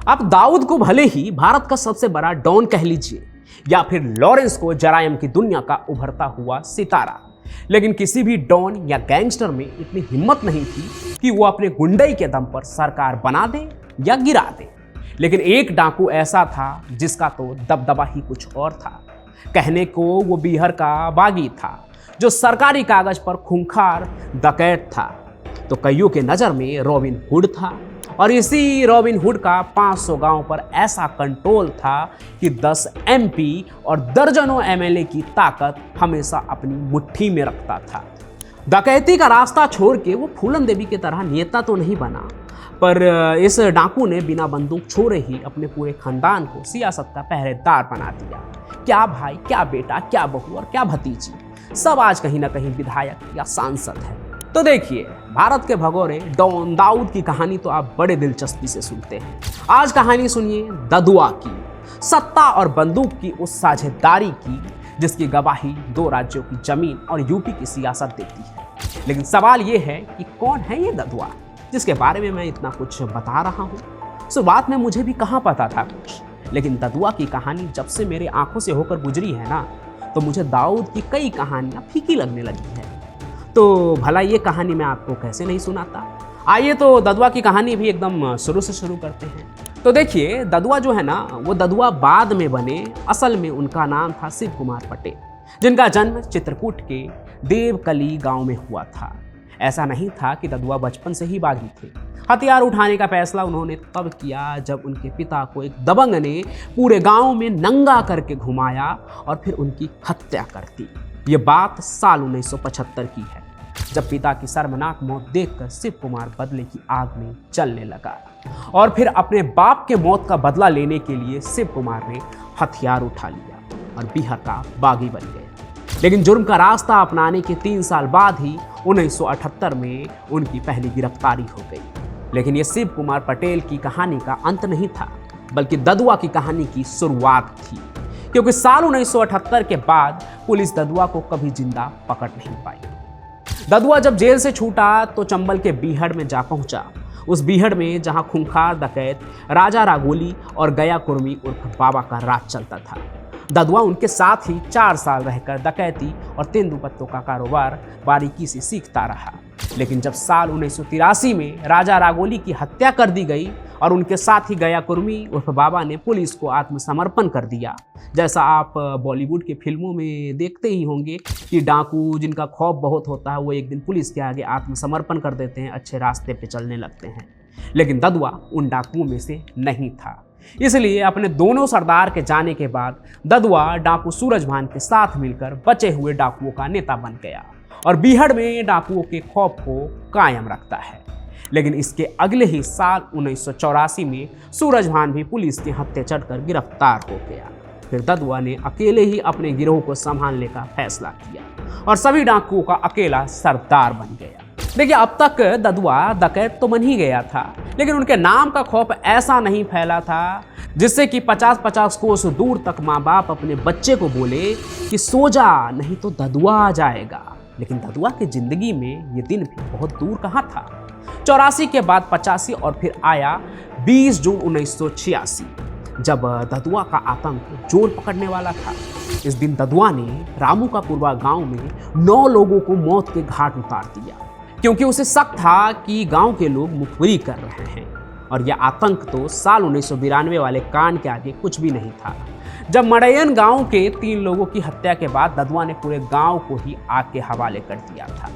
आप दाऊद को भले ही भारत का सबसे बड़ा डॉन कह लीजिए या फिर लॉरेंस को जरायम की दुनिया का उभरता हुआ सितारा, लेकिन किसी भी डॉन या गैंगस्टर में इतनी हिम्मत नहीं थी कि वो अपने गुंडई के दम पर सरकार बना दे या गिरा दे। लेकिन एक डाकू ऐसा था जिसका तो दबदबा ही कुछ और था। कहने को वो बीहर का बागी था जो सरकारी कागज पर खूंखार डकैत था, तो कईयों के नज़र में रॉबिन हुड था। और इसी रॉबिन हुड का 500 गांव पर ऐसा कंट्रोल था कि 10 MP और दर्जनों MLA की ताकत हमेशा अपनी मुट्ठी में रखता था। डकैती का रास्ता छोड़ के वो फूलन देवी की तरह नेता तो नहीं बना, पर इस डाकू ने बिना बंदूक छोड़े ही अपने पूरे खानदान को सियासत का पहरेदार बना दिया। क्या भाई, क्या बेटा, क्या बहू और क्या भतीजी, सब आज कहीं ना कहीं विधायक या सांसद है। तो देखिए, भारत के भगोरे डॉन दाऊद की कहानी तो आप बड़े दिलचस्पी से सुनते हैं। आज कहानी सुनिए ददुआ की, सत्ता और बंदूक की उस साझेदारी की जिसकी गवाही 2 राज्यों की जमीन और यूपी की सियासत देती है। लेकिन सवाल ये है कि कौन है ये ददुआ जिसके बारे में मैं इतना कुछ बता रहा हूँ। शुरुआत में मुझे भी कहाँ पता था कुछ, लेकिन ददुआ की कहानी जब से मेरे आंखों से होकर गुजरी है ना, तो मुझे दाऊद की कई कहानियाँ फीकी लगने लगी है। तो भला ये कहानी मैं आपको कैसे नहीं सुनाता। आइए तो ददुआ की कहानी भी एकदम शुरू से शुरू करते हैं। तो देखिए, ददुआ जो है ना, वो ददुआ बाद में बने। असल में उनका नाम था शिव कुमार पटेल, जिनका जन्म चित्रकूट के देवकली गांव में हुआ था। ऐसा नहीं था कि ददुआ बचपन से ही बागी थे। हथियार उठाने का फैसला उन्होंने तब किया जब उनके पिता को एक दबंग ने पूरे गांव में नंगा करके घुमाया और फिर उनकी हत्या कर दी। ये बात साल 1975 की है, जब पिता की शर्मनाक मौत देखकर शिव कुमार बदले की आग में जलने लगा और फिर अपने बाप के मौत का बदला लेने के लिए शिव कुमार ने हथियार उठा लिया और बिहार का बागी बन गए। लेकिन जुर्म का रास्ता अपनाने के 3 साल बाद ही 1978 में उनकी पहली गिरफ्तारी हो गई। लेकिन ये शिव कुमार पटेल की कहानी का अंत नहीं था, बल्कि ददुआ की कहानी की शुरुआत थी, क्योंकि साल 1978 के बाद पुलिस ददुआ को कभी जिंदा पकड़ नहीं पाई। ददुआ जब जेल से छूटा तो चंबल के बीहड़ में जा पहुंचा। उस बीहड़ में जहां खूंखार डकैत राजा रागोली और गया कुर्मी उर्फ बाबा का राज चलता था। ददुआ उनके साथ ही 4 साल रहकर डकैती और तेंदुपत्तों का कारोबार बारीकी से सीखता रहा। लेकिन जब साल 1983 में राजा रागोली की हत्या कर दी गई और उनके साथ ही गया कुर्मी उर्फ बाबा ने पुलिस को आत्मसमर्पण कर दिया, जैसा आप बॉलीवुड की फिल्मों में देखते ही होंगे कि डाकू जिनका खौफ बहुत होता है वो एक दिन पुलिस के आगे आत्मसमर्पण कर देते हैं, अच्छे रास्ते पे चलने लगते हैं। लेकिन ददुआ उन डाकुओं में से नहीं था। इसलिए अपने दोनों सरदार के जाने के बाद ददुआ डाकू सूरजभान के साथ मिलकर बचे हुए डाकुओं का नेता बन गया और बीहड़ में डाकुओं के खौफ को कायम रखता है। लेकिन इसके अगले ही साल 1984 में सूरजभान भी पुलिस के हत्थे चढ़कर गिरफ्तार हो गया। फिर ददुआ ने अकेले ही अपने गिरोह को संभालने का फैसला किया और सभी डाकुओं का अकेला सरदार बन गया। देखिए, अब तक ददुआ डकैत तो बन ही गया था, लेकिन उनके नाम का खौफ ऐसा नहीं फैला था जिससे कि 50-50 कोस दूर तक माँ बाप अपने बच्चे को बोले कि सो जा नहीं तो ददुआ आ जाएगा। लेकिन ददुआ की जिंदगी में ये दिन भी बहुत दूर कहाँ था। 84 के बाद 85 और फिर आया 20 जून 1986, जब ददुआ का आतंक जोर पकड़ने वाला था। इस दिन ददुआ ने रामू का पूर्वा गांव में 9 लोगों को मौत के घाट उतार दिया, क्योंकि उसे शक था कि गांव के लोग मुखबिरी कर रहे हैं। और यह आतंक तो साल 1992 वाले कांड के आगे कुछ भी नहीं था, जब मड़ैयन गांव के 3 लोगों की हत्या के बाद ददुआ ने पूरे गांव को ही आग के हवाले कर दिया था।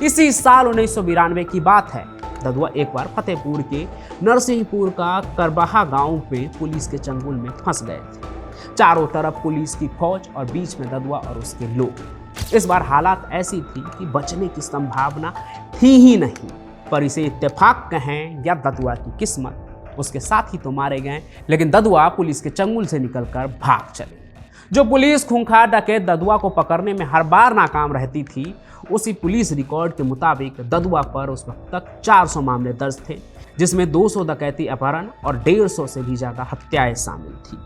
इसी साल 1992 की बात है। ददुआ एक बार फतेहपुर के नरसिंहपुर का करबाहा गांव पे पुलिस के चंगुल में फंस गए थे। चारों तरफ पुलिस की फौज और बीच में ददुआ और उसके लोग। इस बार हालात ऐसी थी कि बचने की संभावना थी ही नहीं, पर इसे इत्तेफाक कहें या ददुआ की किस्मत, उसके साथ ही तो मारे गए। लेकिन ददुआ पुलिस के चंगुल से निकलकर भाग चले। जो पुलिस खूंखार डकैत ददुआ को पकड़ने में हर बार नाकाम रहती थी, उसी पुलिस रिकॉर्ड के मुताबिक ददुआ पर उस वक्त तक 400 मामले दर्ज थे, जिसमें 200 डकैती अपहरण और 150 से भी ज़्यादा हत्याएं शामिल थी।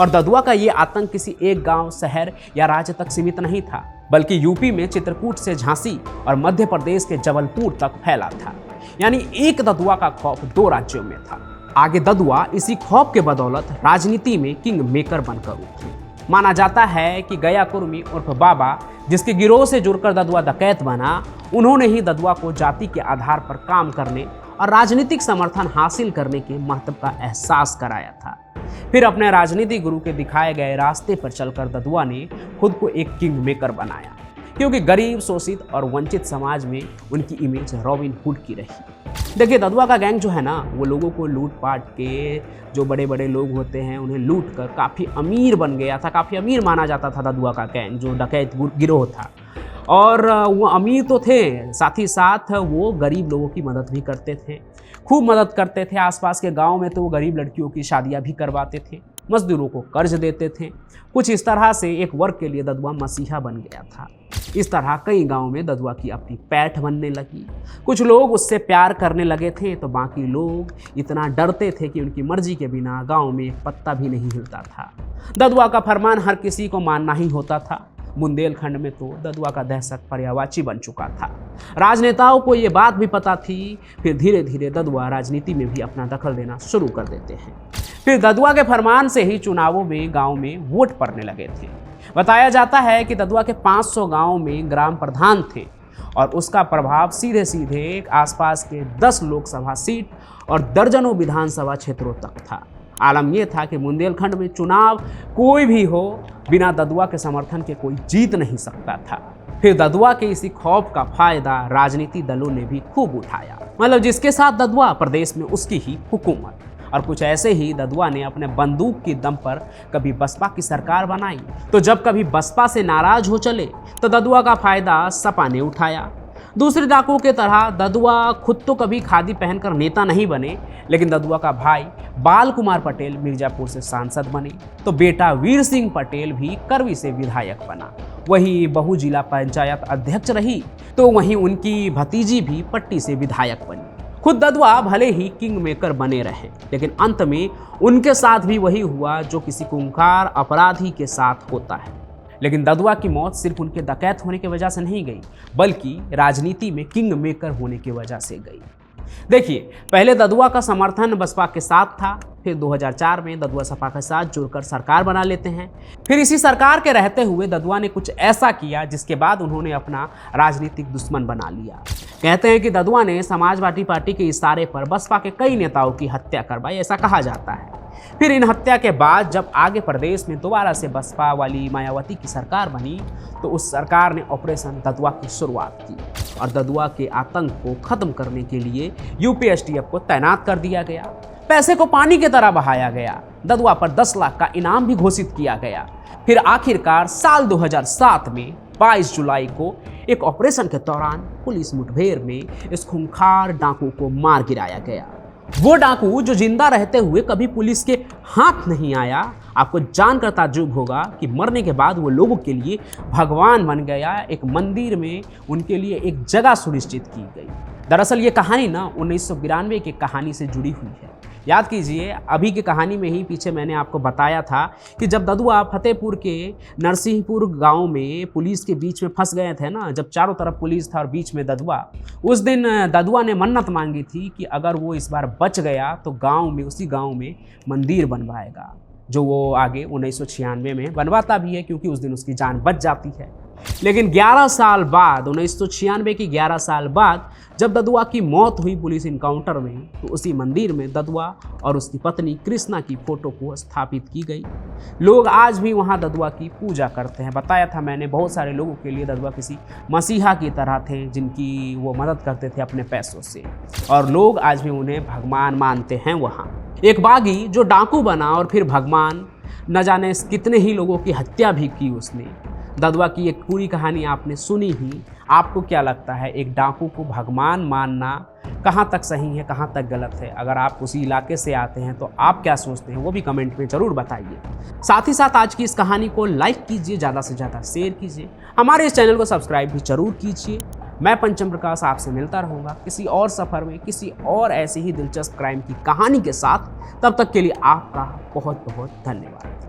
और ददुआ का ये आतंक किसी एक गांव, शहर या राज्य तक सीमित नहीं था, बल्कि यूपी में चित्रकूट से झांसी और मध्य प्रदेश के जबलपुर तक फैला था। यानी एक ददुआ का खौफ 2 राज्यों में था। आगे ददुआ इसी खौफ के बदौलत राजनीति में किंग मेकर बनकर उठे। माना जाता है कि गया कुर्मी उर्फ बाबा, जिसके गिरोह से जुड़कर ददुआ डकैत बना, उन्होंने ही ददुआ को जाति के आधार पर काम करने और राजनीतिक समर्थन हासिल करने के महत्व का एहसास कराया था। फिर अपने राजनीतिक गुरु के दिखाए गए रास्ते पर चलकर ददुआ ने खुद को एक किंग मेकर बनाया, क्योंकि गरीब, शोषित और वंचित समाज में उनकी इमेज रॉबिन हुड की रही। देखिए, ददुआ का गैंग जो है ना, वो लोगों को लूट पाट के, जो बड़े बड़े लोग होते हैं उन्हें लूट कर काफ़ी अमीर बन गया था। काफ़ी अमीर माना जाता था ददुआ का गैंग, जो डकैत गिरोह था। और वो अमीर तो थे, साथ ही साथ वो गरीब लोगों की मदद भी करते थे, खूब मदद करते थे। आसपास के गांव में तो वो गरीब लड़कियों की शादियां भी करवाते थे, मजदूरों को कर्ज देते थे। कुछ इस तरह से एक वर्ग के लिए ददुआ मसीहा बन गया था। इस तरह कई गांव में ददुआ की अपनी पैठ बनने लगी। कुछ लोग उससे प्यार करने लगे थे, तो बाकी लोग इतना डरते थे कि उनकी मर्जी के बिना गांव में एक पत्ता भी नहीं हिलता था। ददुआ का फरमान हर किसी को मानना ही होता था। बुंदेलखंड में तो ददुआ का दहशत पर्यायवाची बन चुका था। राजनेताओं को ये बात भी पता थी। फिर धीरे धीरे ददुआ राजनीति में भी अपना दखल देना शुरू कर देते हैं। फिर ददुआ के फरमान से ही चुनावों में गांव में वोट पड़ने लगे थे। बताया जाता है कि ददुआ के 500 गांव में ग्राम प्रधान थे और उसका प्रभाव सीधे सीधे आसपास के 10 लोकसभा सीट और दर्जनों विधानसभा क्षेत्रों तक था। आलम यह था कि बुंदेलखंड में चुनाव कोई भी हो, बिना ददुआ के समर्थन के कोई जीत नहीं सकता था। फिर ददुआ के इसी खौफ का फायदा राजनीतिक दलों ने भी खूब उठाया। मतलब जिसके साथ ददुआ, प्रदेश में उसकी ही हुकूमत। और कुछ ऐसे ही ददुआ ने अपने बंदूक की दम पर कभी बसपा की सरकार बनाई, तो जब कभी बसपा से नाराज हो चले तो ददुआ का फायदा सपा ने उठाया। दूसरे डाकुओं के तरह ददुआ खुद तो कभी खादी पहनकर नेता नहीं बने, लेकिन ददुआ का भाई बाल कुमार पटेल मिर्जापुर से सांसद बने, तो बेटा वीर सिंह पटेल भी करवी से विधायक बना। वही बहू जिला पंचायत अध्यक्ष रही, तो वहीं उनकी भतीजी भी पट्टी से विधायक बनी। खुद ददुआ भले ही किंग मेकर बने रहे, लेकिन अंत में उनके साथ भी वही हुआ जो किसी खूंखार अपराधी के साथ होता है। लेकिन ददुआ की मौत सिर्फ उनके डकैत होने की वजह से नहीं गई, बल्कि राजनीति में किंग मेकर होने की वजह से गई। देखिए, पहले ददुआ का समर्थन बसपा के साथ था। फिर 2004 में ददुआ सपा के साथ जुड़कर सरकार बना लेते हैं। फिर इसी सरकार के रहते हुए ददुआ ने कुछ ऐसा किया जिसके बाद उन्होंने अपना राजनीतिक दुश्मन बना लिया। कहते हैं कि ददुआ ने समाजवादी पार्टी के इशारे पर बसपा के कई नेताओं की हत्या करवाई, ऐसा कहा जाता है। फिर इन हत्या के बाद जब आगे प्रदेश में दोबारा से बसपा वाली मायावती की सरकार बनी, तो उस सरकार ने ऑपरेशन ददुआ की शुरुआत की और ददुआ के आतंक को खत्म करने के लिए यूपीएसटीएफ को तैनात कर दिया गया। पैसे को पानी की तरह बहाया गया। ददुआ पर 10 लाख का इनाम भी घोषित किया गया। फिर आखिरकार साल 2007 में 22 जुलाई को एक ऑपरेशन के दौरान पुलिस मुठभेड़ में इस खूंखार डाकू को मार गिराया गया। वो डाकू जो जिंदा रहते हुए कभी पुलिस के हाथ नहीं आया। आपको जानकर ताज्जुब होगा कि मरने के बाद वो लोगों के लिए भगवान बन गया। एक मंदिर में उनके लिए एक जगह सुनिश्चित की गई। दरअसल ये कहानी ना 1992 की कहानी से जुड़ी हुई है। याद कीजिए, अभी की कहानी में ही पीछे मैंने आपको बताया था कि जब ददुआ फतेहपुर के नरसिंहपुर गांव में पुलिस के बीच में फंस गए थे ना, जब चारों तरफ पुलिस था और बीच में ददुआ, उस दिन ददुआ ने मन्नत मांगी थी कि अगर वो इस बार बच गया तो गांव में, उसी गांव में मंदिर बनवाएगा, जो वो आगे 1996 में बनवाता भी है, क्योंकि उस दिन उसकी जान बच जाती है। लेकिन 11 साल बाद, 1996 की 11 साल बाद जब ददुआ की मौत हुई पुलिस इनकाउंटर में, तो उसी मंदिर में ददुआ और उसकी पत्नी कृष्णा की फोटो को स्थापित की गई। लोग आज भी वहां ददुआ की पूजा करते हैं। बताया था मैंने, बहुत सारे लोगों के लिए ददुआ किसी मसीहा की तरह थे, जिनकी वो मदद करते थे अपने पैसों से, और लोग आज भी उन्हें भगवान मानते हैं। वहाँ एक बागी जो डाकू बना और फिर भगवान, न जाने कितने ही लोगों की हत्या भी की उसने। ददुआ की एक पूरी कहानी आपने सुनी ही। आपको क्या लगता है, एक डाकू को भगवान मानना कहाँ तक सही है, कहाँ तक गलत है? अगर आप उसी इलाके से आते हैं तो आप क्या सोचते हैं, वो भी कमेंट में ज़रूर बताइए। साथ ही साथ आज की इस कहानी को लाइक कीजिए, ज़्यादा से ज़्यादा शेयर कीजिए, हमारे इस चैनल को सब्सक्राइब भी जरूर कीजिए। मैं पंचम प्रकाश आपसे मिलता रहूँगा किसी और सफ़र में, किसी और ऐसी ही दिलचस्प क्राइम की कहानी के साथ। तब तक के लिए आपका बहुत बहुत धन्यवाद।